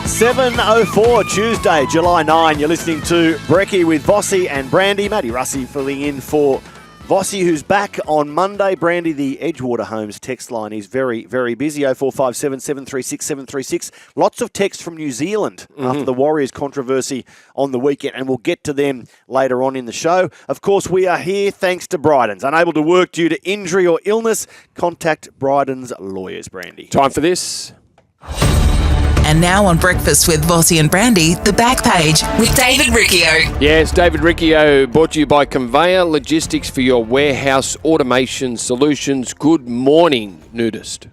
7:04 Tuesday, July 9. You're listening to Brekkie with Vossy and Brandy. Matty Russi filling in for Vossy, who's back on Monday. Brandy, the Edgewater Homes text line is very, very busy. 0457 736 736. Lots of texts from New Zealand after the Warriors controversy on the weekend, and we'll get to them later on in the show. Of course, we are here thanks to Bryden's. Unable to work due to injury or illness? Contact Bryden's lawyers, Brandy. Time for this. And now on Breakfast with Vossy and Brandy, the back page with David Riccio. Yes, David Riccio, brought to you by Conveyor Logistics for your warehouse automation solutions. Good morning, nudist.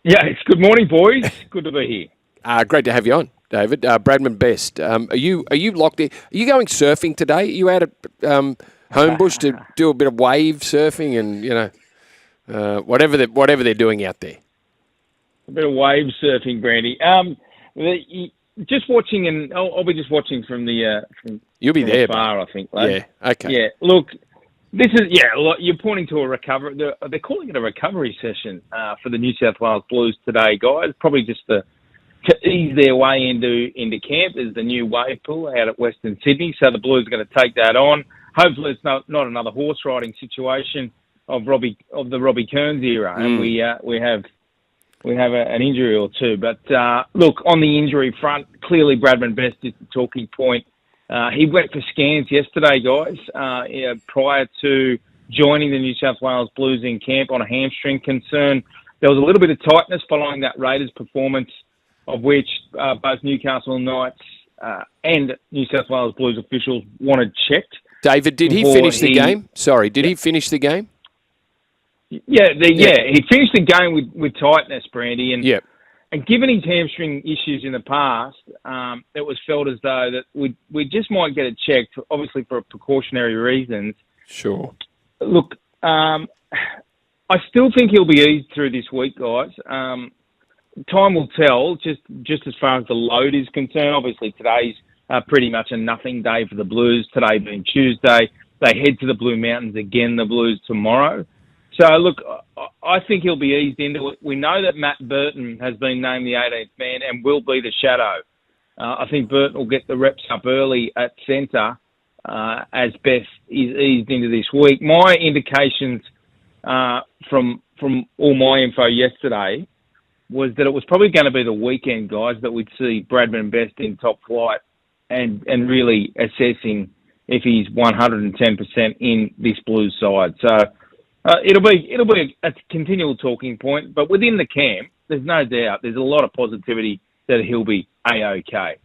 Yeah, it's good morning, boys. Good to be here. Great to have you on, David. Bradman Best. Are you locked in? Are you going surfing today? Are you out at Homebush to do a bit of wave surfing and whatever they're doing out there? A bit of wave surfing, Brandy. Just watching, and I'll be just watching from the You'll be from there, afar, I think. Like. Yeah. Okay. Yeah. Look, this is you're pointing to a recovery. They're calling it a recovery session for the New South Wales Blues today, guys. Probably just to ease their way into camp. There's the new wave pool out at Western Sydney, so the Blues are going to take that on. Hopefully, it's not another horse riding situation of the Robbie Kearns era, and we have an injury or two. But look, on the injury front, clearly Bradman Best is the talking point. He went for scans yesterday, guys, prior to joining the New South Wales Blues in camp on a hamstring concern. There was a little bit of tightness following that Raiders performance, of which both Newcastle Knights and New South Wales Blues officials wanted checked. David, did he finish the game? Sorry, did he finish the game? Yeah, he finished the game with tightness, Brandy, and given his hamstring issues in the past, it was felt as though that we just might get it checked, obviously for precautionary reasons. Sure. Look, I still think he'll be eased through this week, guys. Time will tell, just as far as the load is concerned. Obviously, today's pretty much a nothing day for the Blues, today being Tuesday. They head to the Blue Mountains again, the Blues, tomorrow. So, look, I think he'll be eased into it. We know that Matt Burton has been named the 18th man and will be the shadow. I think Burton will get the reps up early at centre as Best is eased into this week. My indications from all my info yesterday was that it was probably going to be the weekend, guys, that we'd see Bradman Best in top flight and really assessing if he's 110% in this Blues side. So, it'll be a continual talking point, but within the camp, there's no doubt, there's a lot of positivity that he'll be A-OK.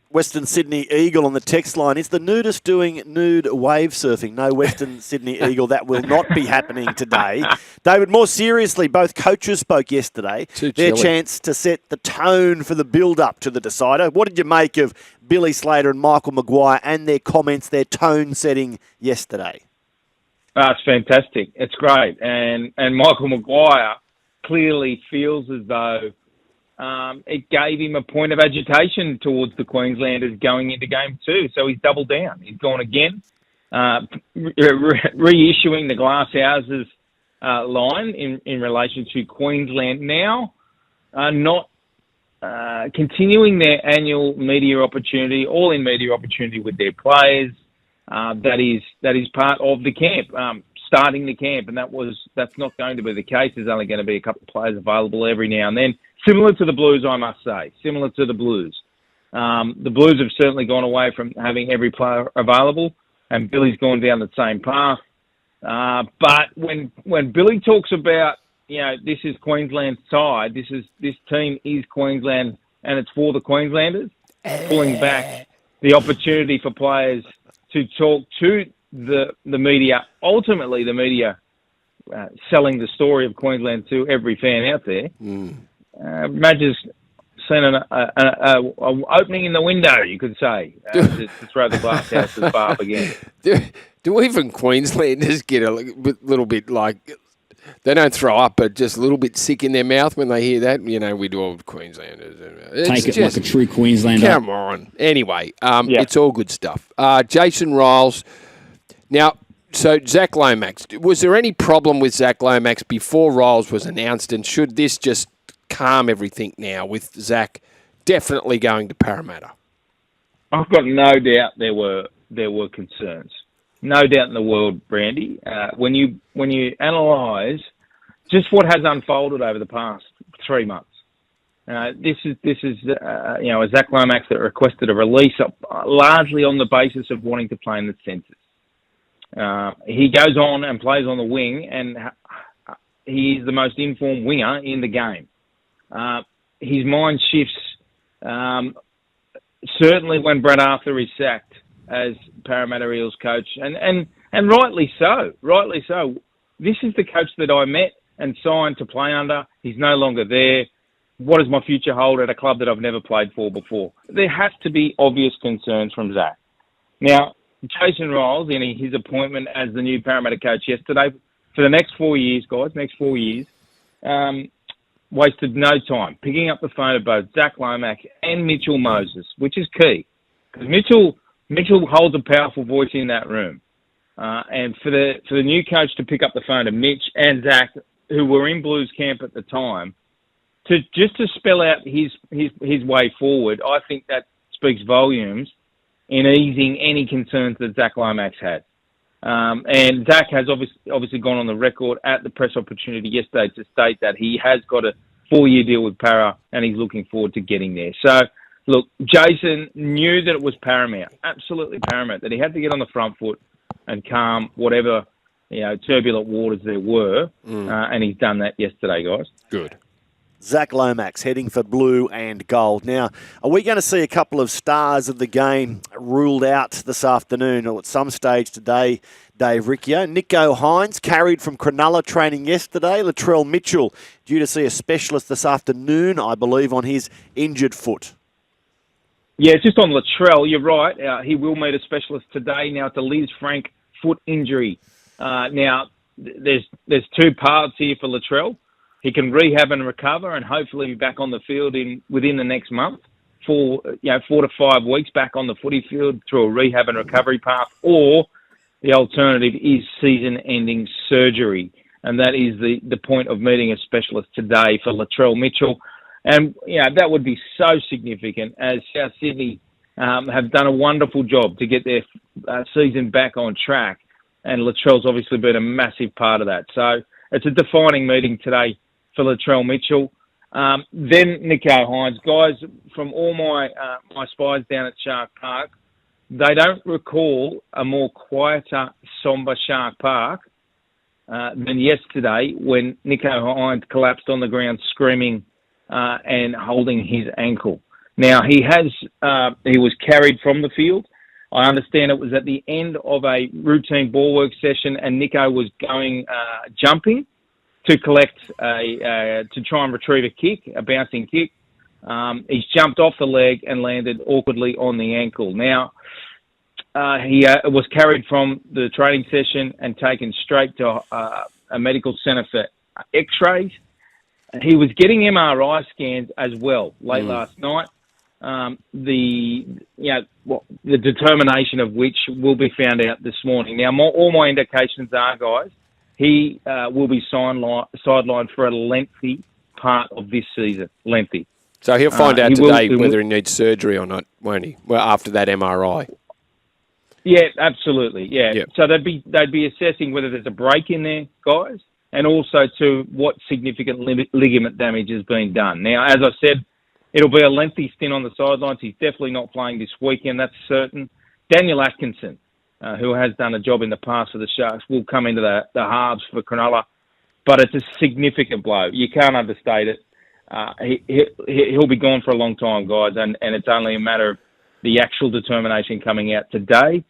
Western Sydney Eagle on the text line. Is the nudist doing nude wave surfing? No, Western Sydney Eagle, that will not be happening today. David, more seriously, both coaches spoke yesterday. Their chance to set the tone for the build-up to the decider. What did you make of Billy Slater and Michael Maguire and their comments, their tone setting yesterday? It's fantastic. It's great. And Michael Maguire clearly feels as though it gave him a point of agitation towards the Queenslanders going into Game 2. So he's doubled down. He's gone again, reissuing the Glass Houses line in relation to Queensland now, not continuing their annual media opportunity, all-in media opportunity with their players. That is part of the camp, starting the camp, and that's not going to be the case. There's only going to be a couple of players available every now and then. Similar to the Blues, I must say. Similar to the Blues. The Blues have certainly gone away from having every player available, and Billy's gone down the same path. But when Billy talks about, this is Queensland's side, this team is Queensland, and it's for the Queenslanders, pulling back the opportunity for players to talk to the media, ultimately the media selling the story of Queensland to every fan out there. Imagine seeing an opening in the window, you could say, to throw the Glass Houses barb again. Do even Queenslanders get a little bit like, they don't throw up, but just a little bit sick in their mouth when they hear that? We do all Queenslanders. Take it like a true Queenslander. Come on. Anyway, It's all good stuff. Jason Ryles. Now, so Zack Lomax. Was there any problem with Zack Lomax before Ryles was announced, and should this just calm everything now with Zack definitely going to Parramatta? I've got no doubt there were concerns. No doubt in the world, Brandy. When you analyse just what has unfolded over the past 3 months, this is a Zack Lomax that requested a release largely on the basis of wanting to play in the centres. He goes on and plays on the wing, and he is the most informed winger in the game. His mind shifts certainly when Brad Arthur is sacked as Parramatta Eels coach, and rightly so. Rightly so. This is the coach that I met and signed to play under. He's no longer there. What does my future hold at a club that I've never played for before? There has to be obvious concerns from Zack. Now, Jason Ryles, in his appointment as the new Parramatta coach yesterday, for the next 4 years, guys, wasted no time picking up the phone of both Zack Lomax and Mitchell Moses, which is key. Because Mitchell holds a powerful voice in that room. And for the new coach to pick up the phone to Mitch and Zack, who were in Blues camp at the time, to spell out his way forward, I think that speaks volumes in easing any concerns that Zack Lomax had. And Zack has obviously gone on the record at the press opportunity yesterday to state that he has got a 4-year deal with Para and he's looking forward to getting there. So, look, Jason knew that it was paramount, absolutely paramount, that he had to get on the front foot and calm whatever turbulent waters there were, and he's done that yesterday, guys. Good. Zack Lomax heading for blue and gold. Now, are we going to see a couple of stars of the game ruled out this afternoon or at some stage today, Dave Riccio? Nicho Hynes carried from Cronulla training yesterday. Latrell Mitchell due to see a specialist this afternoon, I believe, on his injured foot. Yeah, just on Latrell, you're right. He will meet a specialist today. Now, it's a Liz Frank foot injury. Now, there's 2 parts here for Latrell. He can rehab and recover and hopefully be back on the field within the next month, 4 to 5 weeks back on the footy field through a rehab and recovery path, or the alternative is season-ending surgery. And that is the point of meeting a specialist today for Latrell Mitchell. And, that would be so significant as South Sydney have done a wonderful job to get their season back on track. And Latrell's obviously been a massive part of that. So it's a defining meeting today for Latrell Mitchell. Then Nicho Hynes. Guys, from all my spies down at Shark Park, they don't recall a more quieter, sombre Shark Park than yesterday when Nicho Hynes collapsed on the ground screaming and holding his ankle. Now, he was carried from the field. I understand it was at the end of a routine ball work session and Nicho was going jumping to collect to try and retrieve a bouncing kick. He's jumped off the leg and landed awkwardly on the ankle. Now, he was carried from the training session and taken straight to a medical centre for x-rays. He was getting MRI scans as well late last night. The determination of which will be found out this morning. Now, all my indications are, guys, he will be sidelined for a lengthy part of this season. Lengthy. So he'll find out today whether he needs surgery or not, won't he? Well, after that MRI. Yeah, absolutely. Yeah. Yep. So they'd be assessing whether there's a break in there, guys, and also to what significant ligament damage has been done. Now, as I said, it'll be a lengthy stint on the sidelines. He's definitely not playing this weekend, that's certain. Daniel Atkinson, who has done a job in the past for the Sharks, will come into the halves for Cronulla. But it's a significant blow. You can't understate it. He'll be gone for a long time, guys, and it's only a matter of the actual determination coming out today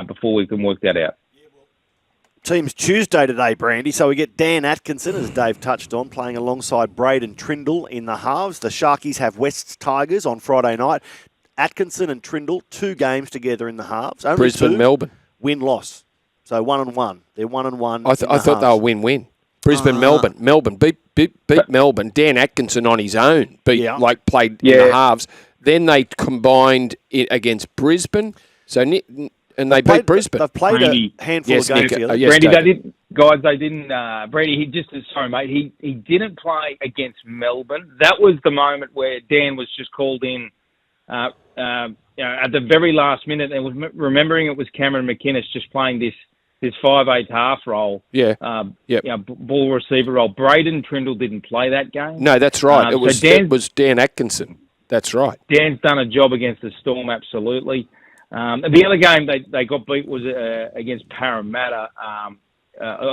before we can work that out. Team's Tuesday today, Brandy, so we get Dan Atkinson, as Dave touched on, playing alongside Braden Trindle in the halves. The Sharkies have Wests Tigers on Friday night. Atkinson and Trindle, 2 games together in the halves. Only Brisbane, 2, Melbourne. Win-loss. So 1-1. They're 1-1. I thought they were win-win. Brisbane, Melbourne. Melbourne beat Melbourne. Dan Atkinson on his own played in the halves. Then they combined it against Brisbane. So and they beat Brisbane. They've played Brandy. a handful Yes, of games Nico. together. Yes, Brandy, David. they didn't, guys. They didn't. Brandy, he just sorry, mate. He didn't play against Melbourne. That was the moment where Dan was just called in at the very last minute, and was remembering it was Cameron McInnes just playing this 5/8 half role. Yeah. Ball receiver role. Braden Trindle didn't play that game. No, that's right. It was Dan Atkinson. That's right. Dan's done a job against the Storm, absolutely. The other game they got beat was against Parramatta,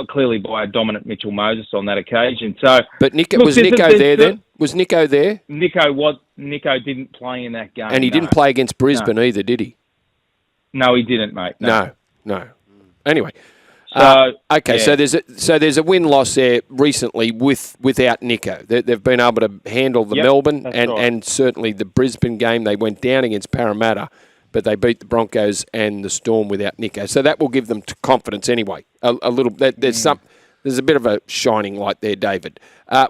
clearly by a dominant Mitchell Moses on that occasion. So, but was Nico there then? Was Nico there? Nico didn't play in that game, and he didn't play against Brisbane either, did he? No, he didn't, mate. No. Anyway, so so there's a win-loss there recently without Nico. They've been able to handle the Melbourne and certainly the Brisbane game. They went down against Parramatta, but they beat the Broncos and the Storm without Nico. So that will give them confidence anyway. A little. There's a bit of a shining light there, David.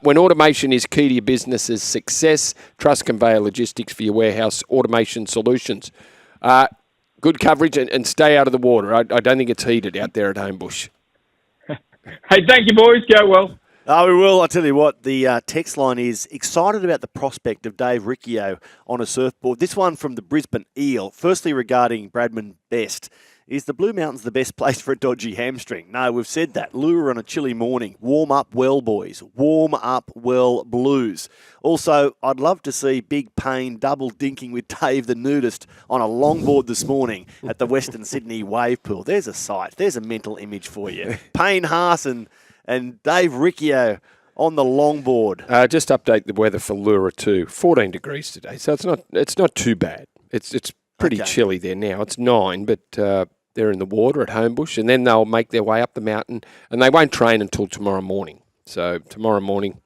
When automation is key to your business's success, trust Conveyor Logistics for your warehouse automation solutions. Good coverage and stay out of the water. I don't think it's heated out there at Homebush. Hey, thank you, boys. Go well. We will. I tell you what, the text line is excited about the prospect of Dave Riccio on a surfboard. This one from the Brisbane Eel. Firstly, regarding Bradman Best. Is the Blue Mountains the best place for a dodgy hamstring? No, we've said that. Lure on a chilly morning. Warm up well, boys. Warm up well, Blues. Also, I'd love to see Big Payne double dinking with Dave the nudist on a longboard this morning at the Western Sydney wave pool. There's a sight. There's a mental image for you. Payne Haas and Dave Riccio on the longboard. Just update the weather for Lura too. 14 degrees today, so it's not too bad. It's pretty chilly there now. It's 9, but they're in the water at Homebush, and then they'll make their way up the mountain, and they won't train until tomorrow morning. So tomorrow morning,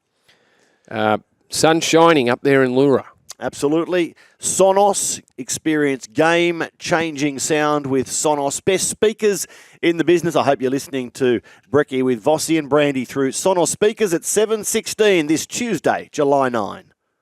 sun shining up there in Lura. Absolutely. Sonos, experience game-changing sound with Sonos. Best speakers in the business. I hope you're listening to Brekkie with Vossy and Brandy through Sonos speakers at 7:16 this Tuesday, July 9.